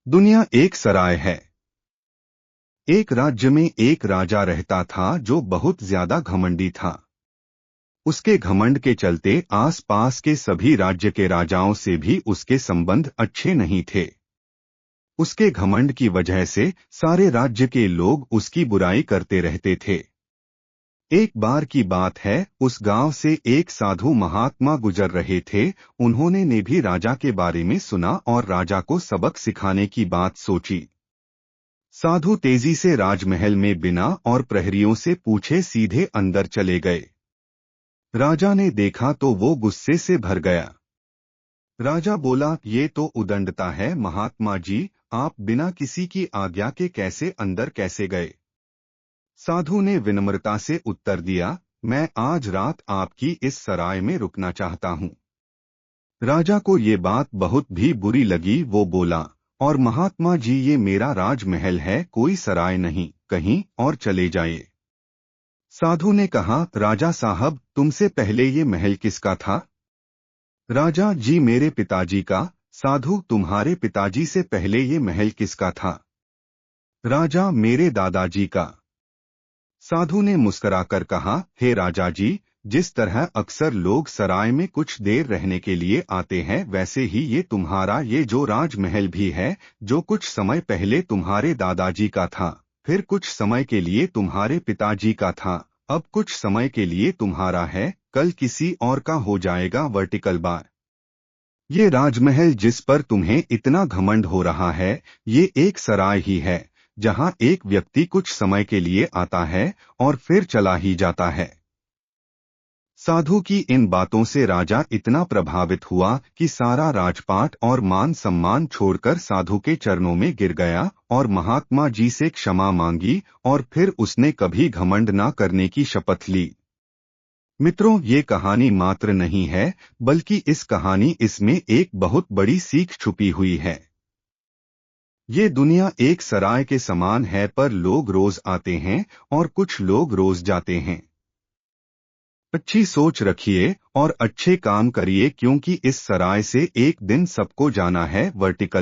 दुनिया एक सराय है। एक राज्य में एक राजा रहता था जो बहुत ज्यादा घमंडी था। उसके घमंड के चलते आसपास के सभी राज्य के राजाओं से भी उसके संबंध अच्छे नहीं थे। उसके घमंड की वजह से सारे राज्य के लोग उसकी बुराई करते रहते थे। एक बार की बात है, उस गांव से एक साधु महात्मा गुजर रहे थे। उन्होंने ने भी राजा के बारे में सुना और राजा को सबक सिखाने की बात सोची। साधु तेजी से राजमहल में बिना और प्रहरियों से पूछे सीधे अंदर चले गए। राजा ने देखा तो वो गुस्से से भर गया। राजा बोला, ये तो उदंडता है महात्मा जी, आप बिना किसी की आज्ञा के अंदर कैसे गए? साधु ने विनम्रता से उत्तर दिया, मैं आज रात आपकी इस सराय में रुकना चाहता हूँ। राजा को ये बात बहुत भी बुरी लगी। वो बोला, और महात्मा जी, ये मेरा राजमहल है, कोई सराय नहीं, कहीं और चले जाइए। साधु ने कहा, राजा साहब, तुमसे पहले ये महल किसका था? राजा जी, मेरे पिताजी का। साधु, तुम्हारे पिताजी से पहले ये महल किसका था? राजा, मेरे दादाजी का। साधु ने मुस्कुराकर कहा, हे राजा जी, जिस तरह अक्सर लोग सराय में कुछ देर रहने के लिए आते हैं, वैसे ही ये तुम्हारा ये जो राजमहल भी है, जो कुछ समय पहले तुम्हारे दादाजी का था, फिर कुछ समय के लिए तुम्हारे पिताजी का था, अब कुछ समय के लिए तुम्हारा है, कल किसी और का हो जाएगा। Vertical bar. ये राजमहल जिस पर तुम्हें इतना घमंड हो रहा है, ये एक सराय ही है, जहां एक व्यक्ति कुछ समय के लिए आता है और फिर चला ही जाता है। साधु की इन बातों से राजा इतना प्रभावित हुआ कि सारा राजपाट और मान सम्मान छोड़कर साधु के चरणों में गिर गया और महात्मा जी से क्षमा मांगी और फिर उसने कभी घमंड ना करने की शपथ ली। मित्रों, ये कहानी मात्र नहीं है, बल्कि इस कहानी इसमें एक बहुत बड़ी सीख छुपी हुई है। ये दुनिया एक सराय के समान है, पर लोग रोज आते हैं और कुछ लोग रोज जाते हैं। अच्छी सोच रखिए और अच्छे काम करिए, क्योंकि इस सराय से एक दिन सबको जाना है। वर्टिकल